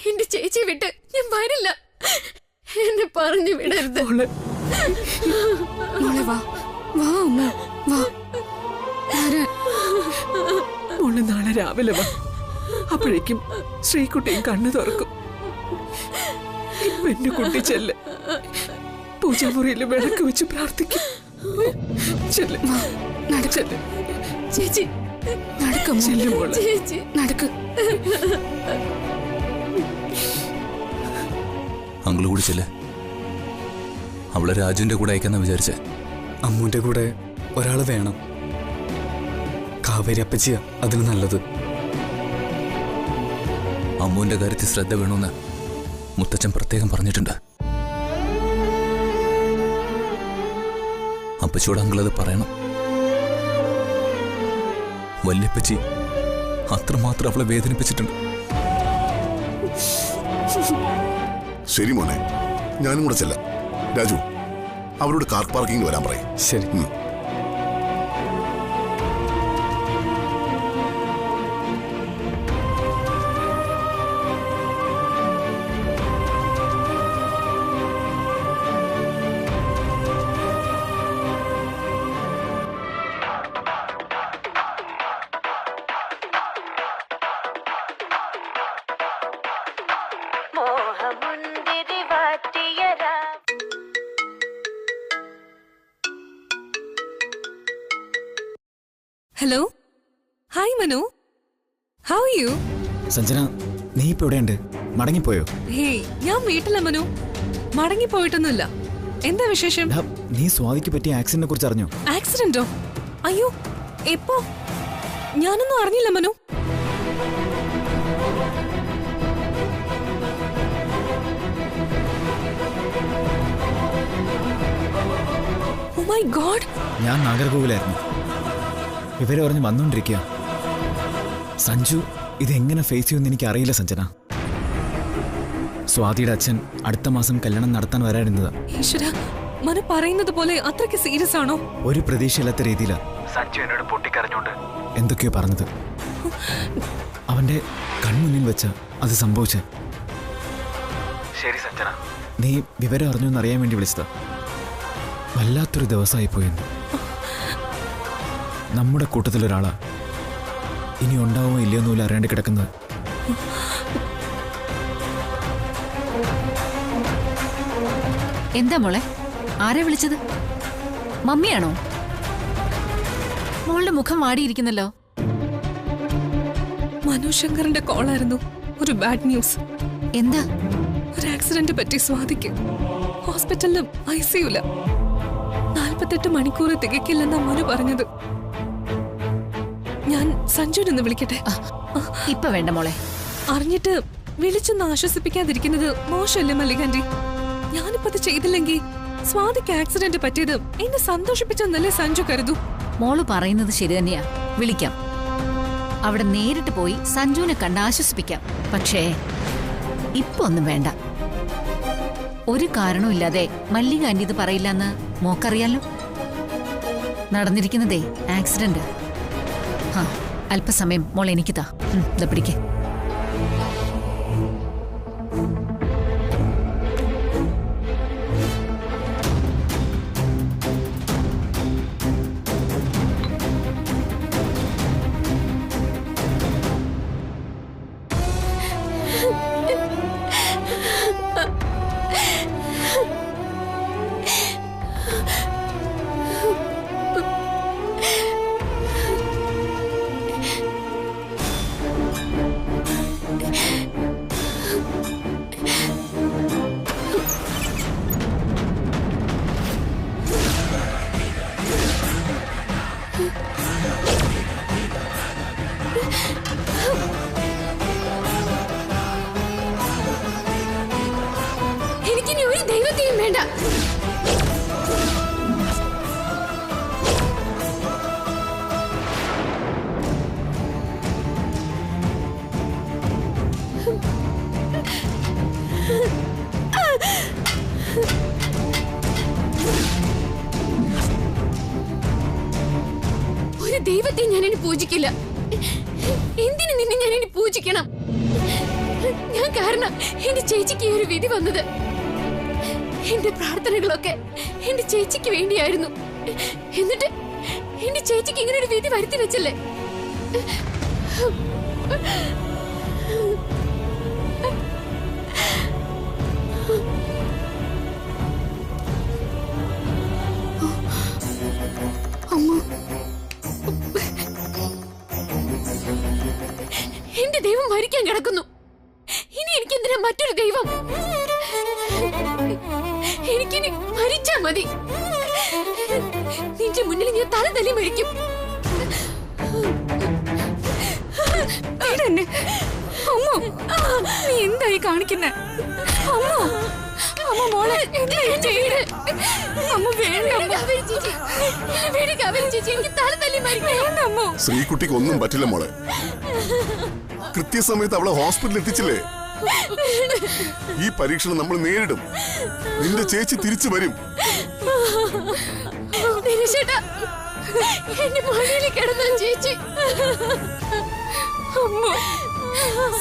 എന്റെ ചേച്ചി വിട്ട് ഞാൻ വരില്ല. എന്നെ പറഞ്ഞു വിടരുത്. വാ വാ അമ്മ വാ. മോള് നാളെ രാവിലെ വാ. അപ്പോഴേക്കും ശ്രീകുട്ടിയും കണ്ണു തുറക്കും. ഇപ്പൊ എന്റെ കുട്ടി ചെല്ല്. പൂജാമുറിയിൽ വിളക്ക് വെച്ച് പ്രാർത്ഥിക്കും. ചേച്ചി നടക്കും. ചേച്ചി നടക്ക്. അങ്കിള് കൂടി ചെല്ല്. അവളെ രാജുവിന്റെ കൂടെ അയക്കാന്നാ വിചാരിച്ചേ. അമ്മൂന്റെ കൂടെ ഒരാള് വേണം. കാവേരി അപ്പച്ചിയാ അതിന് നല്ലത്. അമ്മുവിന്റെ കാര്യത്തിൽ ശ്രദ്ധ വേണമെന്ന് മുത്തച്ഛൻ പ്രത്യേകം പറഞ്ഞിട്ടുണ്ട്. അപ്പച്ചിയോട് അങ്കിളത് പറയണം. വല്യപ്പച്ചി അത്രമാത്രം അവളെ വേദനിപ്പിച്ചിട്ടുണ്ട്. ശരി മോനെ, ഞാനും കൂടെ ചെല്ലാം. രാജു, അവരോട് കാർ പാർക്കിംഗ് വരാൻ പറയും. ശരി. Hello, hi Manu. How are you? Sanjana, നീ ഇപ്പൊ എവിടെയുണ്ട്? മടങ്ങിപ്പോയോ? ഹേയ്, ഞാൻ വീട്ടിലാ മനു. മടങ്ങിപ്പോയിട്ടൊന്നുമില്ല. എന്താ വിശേഷം? നീ സ്വാതിക്ക് പറ്റിയ ആക്സിഡന്റിനെ കുറിച്ച് അറിഞ്ഞോ? ആക്സിഡന്റോ? അയ്യോ, എപ്പോ? ഞാനൊന്നും അറിഞ്ഞില്ല മനു. Oh my God. ഞാൻ നാഗർകോവിലായിരുന്നു. വിവരം അറിഞ്ഞ് വന്നോണ്ടിരിക്കുക. സഞ്ജു ഇതെങ്ങനെ ഫേസ് ചെയ്യുമെന്ന് എനിക്ക് അറിയില്ല സഞ്ജന. സ്വാതിയുടെ അച്ഛൻ അടുത്ത മാസം കല്യാണം നടത്താൻ വരാനിരുന്നതാ. ഈശ്വര, മനു പറയുന്നത് പോലെ അത്രയ്ക്ക് സീരിയസ് ആണോ? ഒരു പ്രതീക്ഷയില്ലാത്ത രീതിയിലാ സഞ്ജു എന്നോട് പൊട്ടിക്കരഞ്ഞോണ്ട് എന്തൊക്കെയോ പറഞ്ഞത്. അവന്റെ കൺമുന്നിൽ വെച്ച അത് സംഭവിച്ച. ശരി സഞ്ജന, നീ വിവരം അറിഞ്ഞോന്ന് അറിയാൻ വേണ്ടി വിളിച്ചതാ. വല്ലാത്തൊരു ദിവസമായി പോയെന്ന്. നമ്മുടെ കൂട്ടത്തിലൊരാളാ ഇനി ഉണ്ടാവുമോ ഇല്ലയോന്നുമില്ല അറിയാണ്ട് കിടക്കുന്നത്. എന്താ മോളെ, ആരെ വിളിച്ചത്? മമ്മിയാണോ? മോളുടെ മുഖം വാടിയിരിക്കുന്നല്ലോ. മനോശങ്കറിന്റെ കോളായിരുന്നു. ഒരു ബാഡ് ന്യൂസ്. എന്താ? ഒരു ആക്സിഡന്റ് പറ്റി സ്വാതിക്ക്. ഹോസ്പിറ്റലിലും ICUല. 48 മണിക്കൂർ തികക്കില്ലെന്നാ മനു പറഞ്ഞത്. ഞാൻ സഞ്ജുവിനൊന്ന് വിളിക്കട്ടെ? ഇപ്പൊ വേണ്ട മോളെ. അറിഞ്ഞിട്ട് വിളിച്ചൊന്ന് ആശ്വസിപ്പിക്കാതിരിക്കുന്നത് മോശമല്ലേ മല്ലികാന്റി? ഞാനിപ്പോ അത് ചെയ്തില്ലെങ്കിൽ സ്വാതിക്ക് ആക്സിഡന്റ് പറ്റിയത് എന്നെ സന്തോഷിപ്പിച്ചെന്നല്ലേ സഞ്ജു കരുതൂ. മോള് പറയുന്നത് ശരി തന്നെയാ. വിളിക്കാം. അവിടെ നേരിട്ട് പോയി സഞ്ജുവിനെ കണ്ട് ആശ്വസിപ്പിക്കാം. പക്ഷേ ഇപ്പൊ ഒന്നും വേണ്ട. ഒരു കാരണവുമില്ലാതെ മല്ലികാന്റി ഇത് പറയില്ലെന്ന് മോക്കറിയാലോ. നടന്നിരിക്കുന്നതേ ആക്സിഡന്റ്. അല്പസമയം മോൾ എനിക്ക് താ. ഇതാ പിടിക്കേ. എനിക്കിനി ഒരു ദൈവത്തെയും വേണ്ട. ഒരു ദൈവത്തെ ഞാനിനി പൂജിക്കില്ല. എന്തിനു നിന്നെ ഞാൻ ഇനി പൂജിക്കണം? ഞാൻ കാരണം എന്റെ ചേച്ചിക്ക് ഈ ഒരു വിധി വന്നത്. എന്റെ പ്രാർത്ഥനകളൊക്കെ എന്റെ ചേച്ചിക്ക് വേണ്ടിയായിരുന്നു. എന്നിട്ട് എന്റെ ചേച്ചിക്ക് ഇങ്ങനെ ഒരു വിധി വരുത്തി വെച്ചല്ലേ? എന്റെ ദൈവം മരിക്കാൻ കിടക്കുന്നു. ഇനി എനിക്കെന്തിനാ മറ്റൊരു ദൈവം? എനിക്കിനി മരിച്ചാ മതി. നിന്റെ മുന്നിൽ ഞാൻ തല തല്ലി മരിക്കും. അമ്മോ, നീ എന്തായി കാണിക്കുന്നെ? അമ്മോ, അമ്മ മോളെ എന്തായി ചെയ്യേ? അമ്മ വേണ്ട ചേച്ചി, എനിക്ക് തല തല്ലി മരിക്കണം. അമ്മോ. ശ്രീകുട്ടിക്ക് ഒന്നും പറ്റില്ല മോളെ. കൃത്യസമയത്ത് അവളെ ഹോസ്പിറ്റലിൽ എത്തിച്ചില്ലേ? ഈ പരീക്ഷണം നമ്മൾ നേരിടും. നിന്റെ ചേച്ചി തിരിച്ചു വരും. ദിനേശേട്ടാ, എന്റെ മടിയിൽ കിടന്ന ചേച്ചി. അമ്മ,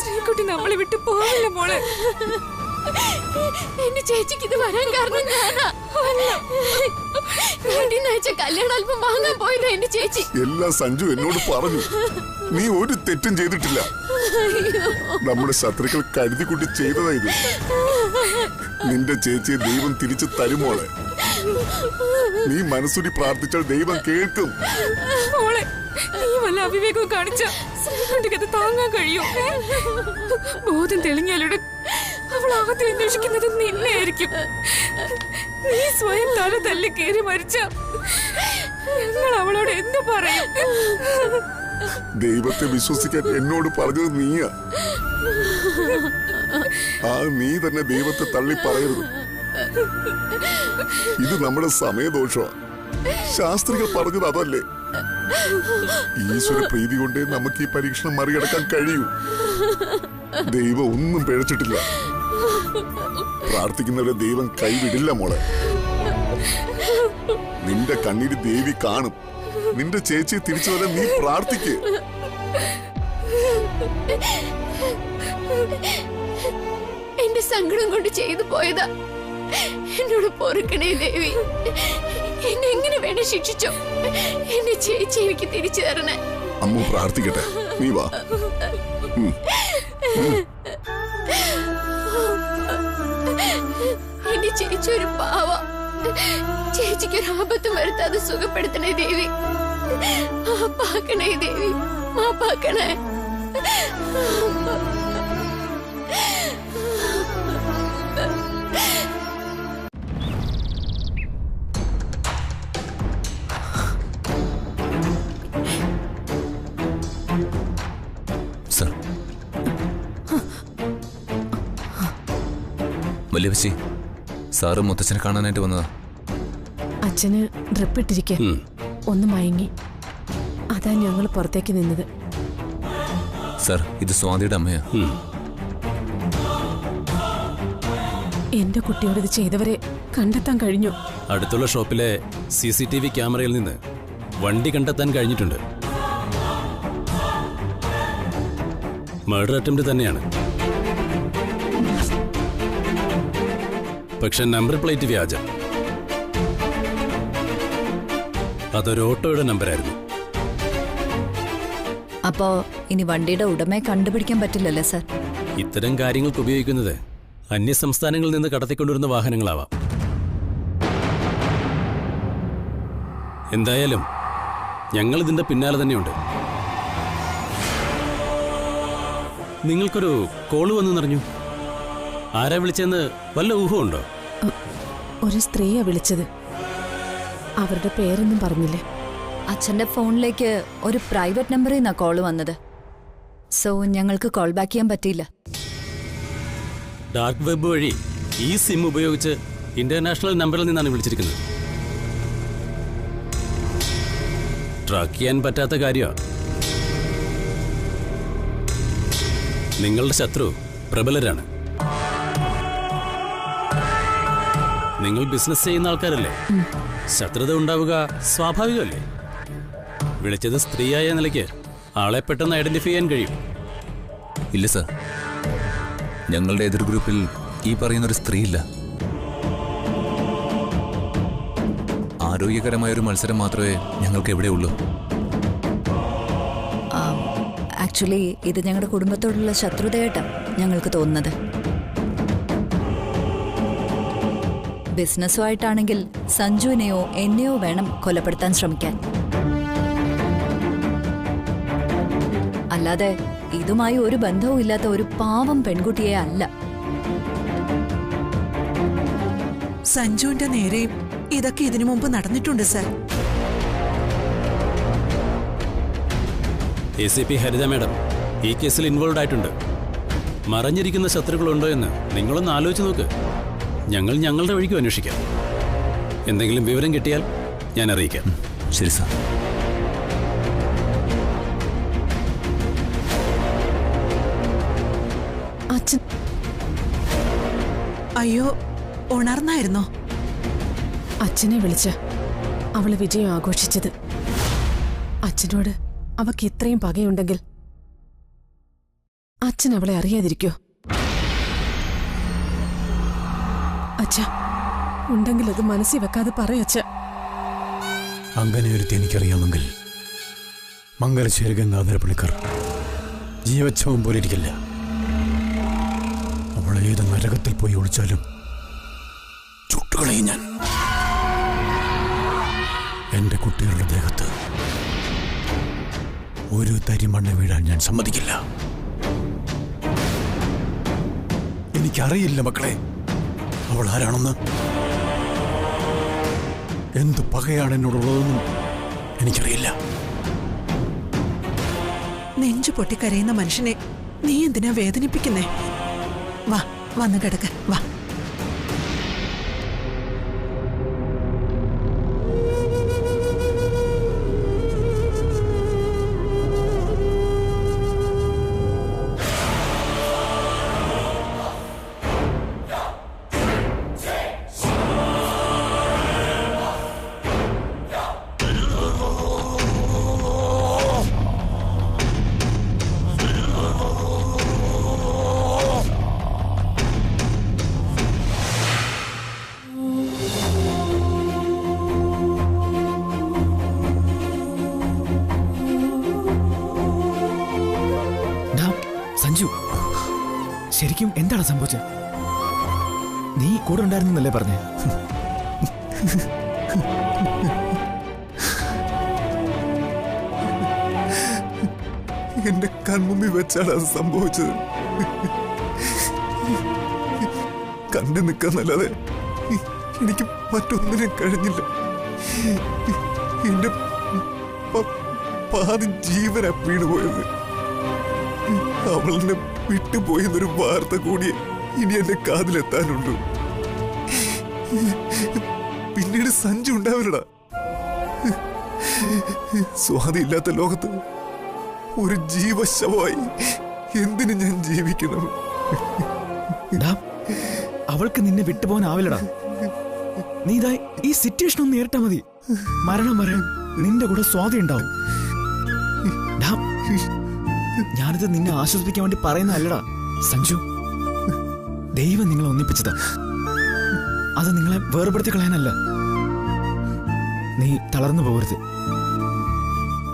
ശ്രീകുട്ടി നമ്മളെ വിട്ട് പോവില്ല മോളെ. എന്റെ ചേച്ചിക്ക് ഇത് വരാൻ കാരണം ഞാനാ. വീട്ടിന്നയച്ച കല്യാണാൽപ്പം വാങ്ങാൻ പോയതാ എന്റെ ചേച്ചി. എല്ലാം സഞ്ജു എന്നോട് പറഞ്ഞു. നീ ഒരു തെറ്റും ചെയ്തിട്ടില്ല. നമ്മുടെ ശത്രുക്കൾ കരുതി കൂട്ടി ചെയ്തതാ ഇത്. നിന്റെ ചേച്ചിയെ ദൈവം തിരിച്ചു തരുമോളെ. നീ മനസ്സുരി പ്രാർത്ഥിച്ചാൽ ദൈവം കേൾക്കും. മോളെ, നീ വല്ല അവിവേകവും കാണിച്ച ശ്രീകുട്ടിക്കത് താങ്ങാൻ കഴിയും. ബോധം തെളിഞ്ഞാലൂടെ അവൾ ആദ്യം അന്വേഷിക്കുന്നത് നിന്നെയായിരിക്കും. നീ സ്വയം തല തല്ലി കയറി മരിച്ച ഞങ്ങൾ അവളോട് എന്ത് പറയും? ദൈവത്തെ വിശ്വസിക്കാൻ എന്നോട് പറഞ്ഞത് നീയാ. ആ നീ തന്നെ ദൈവത്തെ തള്ളി പറയരുത്. ഇത് നമ്മുടെ സമയദോഷമാണ്. ശാസ്ത്രികൾ പറഞ്ഞത് അതല്ലേ? ഈശ്വര പ്രീതി കൊണ്ടേ നമുക്ക് ഈ പരീക്ഷണം മറികടക്കാൻ കഴിയൂ. ദൈവം ഒന്നും പിഴച്ചിട്ടില്ല. പ്രാർത്ഥിക്കുന്നവരെ ദൈവം കൈവിടില്ല മോളെ. നിന്റെ കണ്ണീര് ദേവി കാണും. നിന്റെ ചേച്ചിയെ തിരിച്ചു വരാൻ നീ പ്രാർത്ഥിക്ക്. എന്റെ സങ്കടം കൊണ്ട് ചെയ്തു പോയതാ. എന്നോട് പൊറുക്കണേ ദേവി. എന്നെ എങ്ങനെ വേണേ ശിക്ഷിച്ചോ. എന്റെ ചേച്ചി എനിക്ക് തിരിച്ചു തരണേ. അമ്മ പ്രാർത്ഥിക്കട്ടെ. നീ വാ. എന്റെ ചേച്ചി ഒരു പാവ. ചേച്ചിക്ക് ഒരു ആപത്തും വരുത്താതെ സുഖപ്പെടുത്തണേ ദേവി. മാപ്പാക്കണേ ദേവി, മാപ്പാക്കണേ. സർ, വല്യപ്പച്ചി, സാറ് മുത്തച്ഛനെ കാണാനായിട്ട് വന്നതാ. അച്ഛന് ഡ്രിപ്പ് ഇട്ടിരിക്കെ ഒന്ന് മയങ്ങി. അതാ ഞങ്ങൾ പുറത്തേക്ക് നിന്നത്. സർ, ഇത് സ്വാതിയുടെ അമ്മയാ. എന്റെ കുട്ടിയോട് ഇത് ചെയ്തവരെ കണ്ടെത്താൻ കഴിഞ്ഞു. അടുത്തുള്ള ഷോപ്പിലെ CCTV ക്യാമറയിൽ നിന്ന് വണ്ടി കണ്ടെത്താൻ കഴിഞ്ഞിട്ടുണ്ട്. മർഡർ അറ്റംപ്റ്റ് തന്നെയാണ്. പക്ഷെ നമ്പർ പ്ലേറ്റ് വ്യാജം. അതൊരു ഓട്ടോയുടെ നമ്പറായിരുന്നു. അപ്പോ ഇനി വണ്ടിയുടെ ഉടമയെ കണ്ടുപിടിക്കാൻ പറ്റില്ലല്ലേ സർ? ഇത്തരം കാര്യങ്ങൾക്ക് ഉപയോഗിക്കുന്നത് അന്യ സംസ്ഥാനങ്ങളിൽ നിന്ന് കടത്തിക്കൊണ്ടുവരുന്ന വാഹനങ്ങളാവാം. എന്തായാലും ഞങ്ങൾ ഇതിന്റെ പിന്നാലെ തന്നെയുണ്ട്. നിങ്ങൾക്കൊരു കോള് വന്നെന്നറിഞ്ഞു. ആരാ വിളിച്ചെന്ന് വല്ല ഊഹമുണ്ടോ? ഒരു സ്ത്രീയാ വിളിച്ചത്. അവരുടെ പേരൊന്നും പറഞ്ഞില്ലേ. അച്ഛന്റെ ഫോണിലേക്ക് ഒരു പ്രൈവറ്റ് നമ്പറിൽ നിന്നാ കോള് വന്നത്. സോ ഞങ്ങൾക്ക് കോൾ ബാക്ക് ചെയ്യാൻ പറ്റിയില്ല. ഡാർക്ക് വെബ് വഴി ഈ സിം ഉപയോഗിച്ച് ഇന്റർനാഷണൽ നമ്പറിൽ നിന്നാണ് വിളിച്ചിരിക്കുന്നത്. ട്രാക്ക് ചെയ്യാൻ പറ്റാത്ത കാര്യമാണ്. നിങ്ങളുടെ ശത്രു പ്രബലരാണ്. നിങ്ങൾ ബിസിനസ് ചെയ്യുന്ന ആൾക്കാരല്ലേ? ശത്രുത ഉണ്ടാവുക സ്വാഭാവികമല്ലേ? വിളിച്ചത് സ്ത്രീയായ നിലയ്ക്ക് ആളെ പെട്ടെന്ന് ഐഡന്റിഫൈ ചെയ്യാൻ കഴിയും. ഇല്ല സർ, ഞങ്ങളുടെ എതിർ ഗ്രൂപ്പിൽ ഈ പറയുന്നൊരു സ്ത്രീയില്ല. ആരോഗ്യകരമായൊരു മത്സരം മാത്രമേ ഞങ്ങൾക്ക് എവിടെയുള്ളൂ. ആക്ച്വലി ഇത് ഞങ്ങളുടെ കുടുംബത്തോടുള്ള ശത്രുതയായിട്ടാണ് ഞങ്ങൾക്ക് തോന്നുന്നത്. ബിസിനസ്സുമായിട്ടാണെങ്കിൽ സഞ്ജുവിനെയോ എന്നെയോ വേണം കൊലപ്പെടുത്താൻ ശ്രമിക്കാൻ. അല്ലാതെ ഇതുമായി ഒരു ബന്ധവും ഇല്ലാത്ത ഒരു പാവം പെൺകുട്ടിയെ അല്ല. സഞ്ജുവിന്റെ നേരെയും ഇതൊക്കെ ഇതിനു മുമ്പ് നടന്നിട്ടുണ്ട് സർ. ACP ഹരിത മാഡം ഈ കേസിൽ ഇൻവോൾവ് ആയിട്ടുണ്ട്. മറഞ്ഞിരിക്കുന്ന ശത്രുക്കളുണ്ടോ എന്ന് നിങ്ങളൊന്ന് ആലോചിച്ച് നോക്ക്. ഞങ്ങൾ ഞങ്ങളുടെ വഴിക്കും അന്വേഷിക്കാം. എന്തെങ്കിലും വിവരം കിട്ടിയാൽ ഞാൻ അറിയിക്കാം. ശരി സാർ. അച്ഛൻ അയ്യോ, ഉണർന്നായിരുന്നോ? അച്ഛനെ വിളിച്ച് അവള് വിജയം ആഘോഷിച്ചത്. അച്ഛനോട് അവക്ക് ഇത്രയും പകയുണ്ടെങ്കിൽ അച്ഛൻ അവളെ അറിയാതിരിക്കോ? അച്ഛ, ഉണ്ടെങ്കിൽ അത് മനസ്സിൽ വെക്കാതെ പറയച്ച. അങ്ങനെ ഒരുത്തി എനിക്കറിയാമെങ്കിൽ മംഗലശ്ശേരി ഗംഗാധര പണിക്കർ ജീവച്ഛവം പോലെ ഇരിക്കില്ല. അവൾ ഏത് നരകത്തിൽ പോയി ഒളിച്ചാലും ചുട്ടുകളയും ഞാൻ. എന്റെ കുട്ടികളുടെ ദേഹത്ത് ഒരു തരി മണ്ണ് വീഴാൻ ഞാൻ സമ്മതിക്കില്ല. എനിക്കറിയില്ല മക്കളെ അവൾ ആരാണെന്ന്. എന്ത് പകയാണ് എന്നോടുള്ളതെന്നും എനിക്കറിയില്ല. നെഞ്ചു പൊട്ടിക്കരയുന്ന മനുഷ്യനെ നീ എന്തിനാ വേദനിപ്പിക്കുന്നേ? വാ, വന്ന് കിടക്ക, വാ. സഞ്ജു, ശരിക്കും എന്താണ് സംഭവിച്ചത്? നീ കൂടെ ഉണ്ടായിരുന്നല്ലേ പറഞ്ഞേ? എന്റെ കൺമുമ്പിൽ വെച്ചാണ് അത് സംഭവിച്ചത്. കണ്ടു നിൽക്കാന്നല്ലാതെ എനിക്ക് മറ്റൊന്നിനും കഴിഞ്ഞില്ല. എന്റെ പാതി ജീവനാ വീണുപോയത്. അവളെന്നെ വിട്ടുപോയെന്നൊരു വാർത്ത കൂടി ഇനി എന്റെ കാതിലെത്താനുണ്ട്. പിന്നീട് സഞ്ജു ഉണ്ടാവില്ലടാ. സ്വാതിയില്ലാത്ത ലോകത്ത് ഒരു ജീവശവമായി എന്തിനു ഞാൻ ജീവിക്കണം? അവൾക്ക് നിന്നെ വിട്ടുപോകാനാവില്ലടാ. നീ ഇതാ ഈ സിറ്റുവേഷൻ ഒന്ന് നേരിട്ടാ മതി. മരണം വരെ നിന്റെ കൂടെ സ്വാതി ഉണ്ടാവും. ഞാനിത് നിന്നെ ആശ്വസിപ്പിക്കാൻ വേണ്ടി പറയുന്നതല്ലടാ സഞ്ജു. ദൈവം നിങ്ങളെ ഒന്നിപ്പിച്ചതാ. അത് നിങ്ങളെ വേർപെടുത്തി കളയാനല്ല. നീ തളർന്നു പോകരുത്.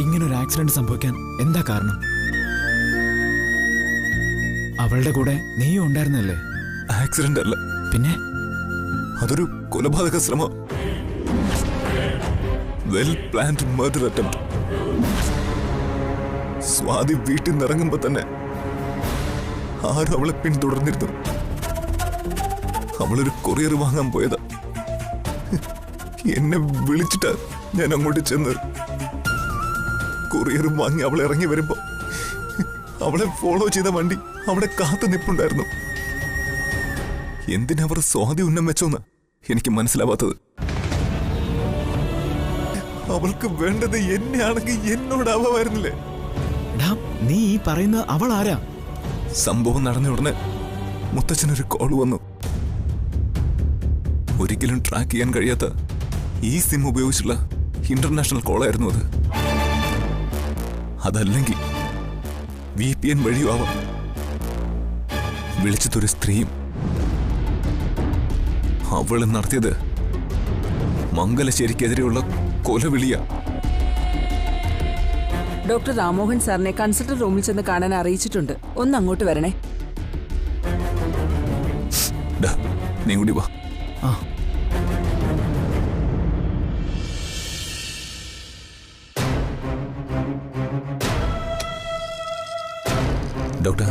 ഇങ്ങനൊരു ആക്സിഡന്റ് സംഭവിക്കാൻ എന്താ കാരണം? അവളുടെ കൂടെ നീയും ഉണ്ടായിരുന്നല്ലേ? ആക്സിഡന്റ് അല്ല, പിന്നെ അതൊരു കൊലപാതക ശ്രമം. Well planned murder attempt. സ്വാതി വീട്ടിൽ നിന്ന് ഇറങ്ങുമ്പോ തന്നെ ആരും അവളെ പിന്തുടർന്നിരുന്നു. അവളൊരു കൊറിയർ വാങ്ങാൻ പോയതാ. എന്നെ വിളിച്ചിട്ടാ ഞാൻ അങ്ങോട്ട് ചെന്ന്. കൊറിയർ വാങ്ങി അവളെ ഇറങ്ങി വരുമ്പോ അവളെ ഫോളോ ചെയ്ത വണ്ടി അവിടെ കാത്തു നിൽപ്പുണ്ടായിരുന്നു. എന്തിനവർ സ്വാതി ഉന്നം വെച്ചോന്ന് എനിക്ക് മനസ്സിലാവാത്തത്. അവൾക്ക് വേണ്ടത് എന്നെയാണെങ്കിൽ എന്നോടാവായിരുന്നില്ലേ? നീ ഈ പറയുന്ന അവൾ ആരാ? സംഭവം നടന്ന ഉടനെ മുത്തച്ഛനൊരു കോൾ വന്നു. ഒരിക്കലും ട്രാക്ക് ചെയ്യാൻ കഴിയാത്ത ഈ സിം ഉപയോഗിച്ചുള്ള ഇന്റർനാഷണൽ കോളായിരുന്നു അത്. അതല്ലെങ്കിൽ VPN വഴിയും ആവാം. വിളിച്ചതൊരു സ്ത്രീയും. അവൾ നടത്തിയത് മംഗലശ്ശേരിക്കെതിരെയുള്ള കൊലവിളിയാ. ഡോക്ടർ രാമോഹൻ സാറിനെ കൺസൾട്ടന്റ് റൂമിൽ ചെന്ന് കാണാൻ അറിയിച്ചിട്ടുണ്ട്. ഒന്ന് അങ്ങോട്ട് വരണേ. നീ കൂടി വാ. ഡോക്ടർ.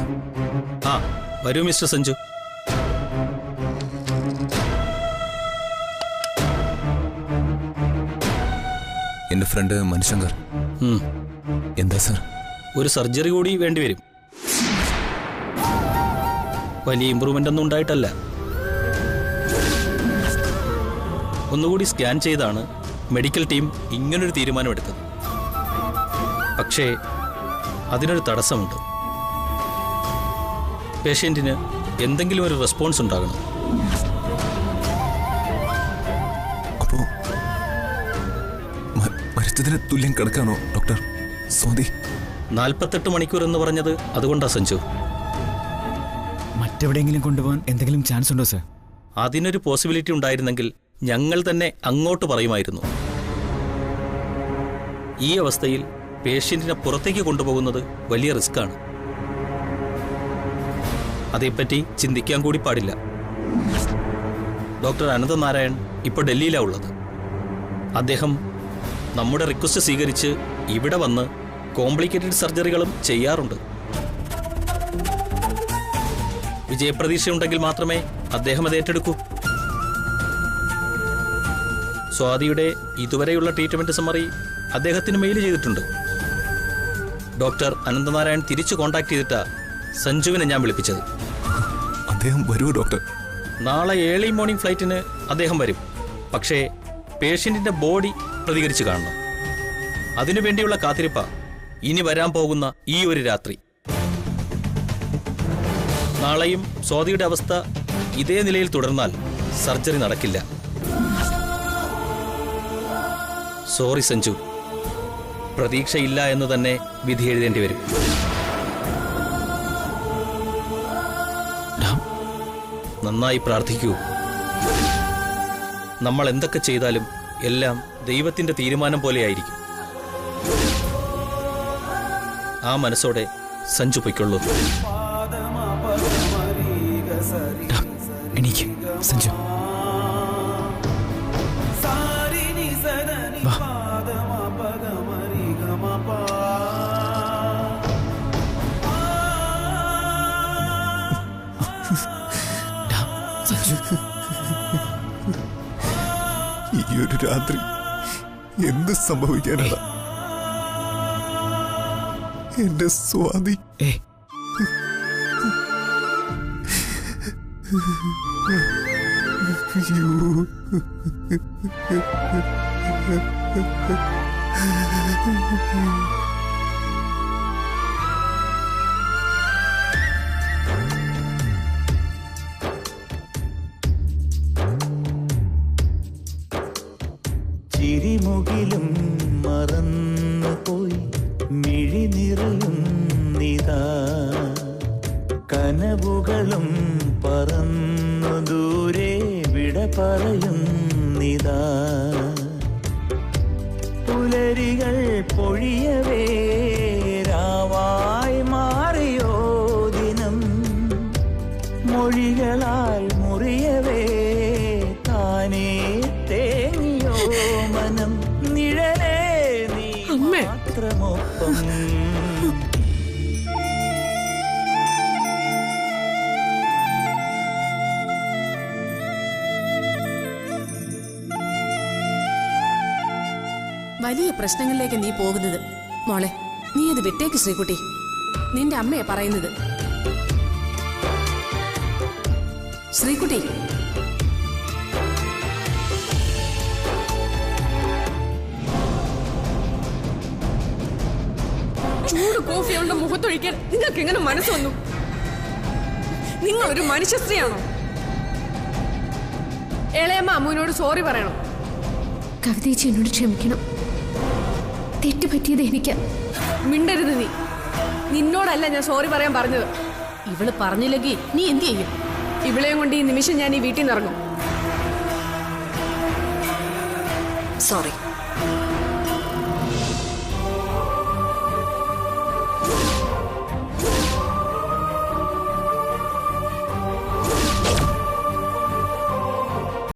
വരൂ മിസ്റ്റർ സഞ്ജു. എന്റെ ഫ്രണ്ട് മനുശങ്കർ. എന്താ സാർ? ഒരു സർജറി കൂടി വേണ്ടിവരും. വലിയ ഇമ്പ്രൂവ്മെന്റ് ഒന്നും ഉണ്ടായിട്ടല്ല. ഒന്നുകൂടി സ്കാൻ ചെയ്താണ് മെഡിക്കൽ ടീം ഇങ്ങനൊരു തീരുമാനമെടുത്തത്. പക്ഷേ അതിനൊരു തടസ്സമുണ്ട്. പേഷ്യന്റിന് എന്തെങ്കിലും ഒരു റെസ്പോൺസ് ഉണ്ടാകണം. അപ്പോ മരിച്ചതിന് തുല്യം കിടക്കാണോ ഡോക്ടർ? സ്വാതി 48 മണിക്കൂർ എന്ന് പറഞ്ഞത് അതുകൊണ്ടാ സഞ്ജു. മറ്റെവിടെയെങ്കിലും കൊണ്ടുപോകാൻ എന്തെങ്കിലും ചാൻസ് ഉണ്ടോ സർ? അതിനൊരു പോസിബിലിറ്റി ഉണ്ടായിരുന്നെങ്കിൽ ഞങ്ങൾ തന്നെ അങ്ങോട്ട് പറയുമായിരുന്നു. ഈ അവസ്ഥയിൽ പേഷ്യന്റിനെ പുറത്തേക്ക് കൊണ്ടുപോകുന്നത് വലിയ റിസ്ക്കാണ്. അതേപ്പറ്റി ചിന്തിക്കാൻ കൂടി പാടില്ല. ഡോക്ടർ അനന്തനാരായൺ ഇപ്പോൾ ഡൽഹിയിലാണ് ഉള്ളത്. അദ്ദേഹം നമ്മുടെ റിക്വസ്റ്റ് സ്വീകരിച്ച് ഇവിടെ വന്ന് കോംപ്ലിക്കേറ്റഡ് സർജറികളും ചെയ്യാറുണ്ട്. വിജയപ്രതീക്ഷയുണ്ടെങ്കിൽ മാത്രമേ അദ്ദേഹം അത് ഏറ്റെടുക്കൂ. സ്വാതിയുടെ ഇതുവരെയുള്ള ട്രീറ്റ്മെന്റ് സമ്മറി അദ്ദേഹത്തിന് മെയിൽ ചെയ്തിട്ടുണ്ട്. ഡോക്ടർ അനന്തനാരായൺ തിരിച്ചു കോൺടാക്ട് ചെയ്തിട്ടാ സഞ്ജുവിനെ ഞാൻ വിളിപ്പിച്ചത്. അദ്ദേഹം വരുമോ ഡോക്ടർ? നാളെ ഏർലി മോർണിംഗ് ഫ്ലൈറ്റിന് അദ്ദേഹം വരും. പക്ഷേ പേഷ്യന്റിന്റെ ബോഡി പ്രതികരിച്ചു കാണണം. അതിനുവേണ്ടിയുള്ള കാത്തിരിപ്പ ഇനി വരാൻ പോകുന്ന ഈ ഒരു രാത്രി. നാളെയും സ്വാതിയുടെ അവസ്ഥ ഇതേ നിലയിൽ തുടർന്നാൽ സർജറി നടക്കില്ല. സോറി സഞ്ജു, പ്രതീക്ഷയില്ല എന്ന് തന്നെ വിധി എഴുതേണ്ടി വരും. നന്നായി പ്രാർത്ഥിക്കൂ. നമ്മൾ എന്തൊക്കെ ചെയ്താലും എല്ലാം ദൈവത്തിന്റെ തീരുമാനം പോലെയായിരിക്കും. ആ മനസ്സോടെ സഞ്ജു പൊയ്ക്കൊള്ളൂ. എനിക്ക് സഞ്ജു ഈ ഒരു രാത്രി എന്ത് സംഭവിക്കാനാണ്? എന്റെ സ്വാതി ചിരിമുകിലും മറന്നുപോയി മിഴി നിറയുന്നിതാ, കനവുകളും പറന്നു ദൂരെ വിട പറയുന്നിതാ. പുലരികൾ പൊഴിയവേ രാവായി മാറിയോ ദിനം, മൊഴികളാൽ മുറിയവേ താനേ തേങ്ങിയോ മനം. നിഴലേ നീ മാത്രമൊപ്പം. വലിയ പ്രശ്നങ്ങളിലേക്ക് നീ പോകുന്നത്. മോളെ, നീ അത് വിട്ടേക്ക് ശ്രീകുട്ടി. നിന്റെ അമ്മയെ പറയുന്നത്. ശ്രീകുട്ടി, ചൂട് കോഫി അവളുടെ മുഖത്തൊഴിക്കാൻ നിങ്ങൾക്ക് എങ്ങനെ മനസ്സ് വന്നു? നിങ്ങൾ ഒരു മനുഷ്യ സ്ത്രീയാണോ? ഇളയമ്മ അമ്മുവിനോട് സോറി പറയണം. കവിതേച്ചി എന്നോട് ക്ഷമിക്കണം. തെറ്റ് പറ്റിയത് എനിക്ക്. മിണ്ടരുത് നീ. നിന്നോടല്ല ഞാൻ സോറി പറയാൻ പറഞ്ഞത്. ഇവള് പറഞ്ഞില്ലെങ്കിൽ നീ എന്ത് ചെയ്യും? ഇവളെയും കൊണ്ട് ഈ നിമിഷം ഞാൻ ഈ വീട്ടിൽ നിന്ന് ഇറങ്ങും. സോറി.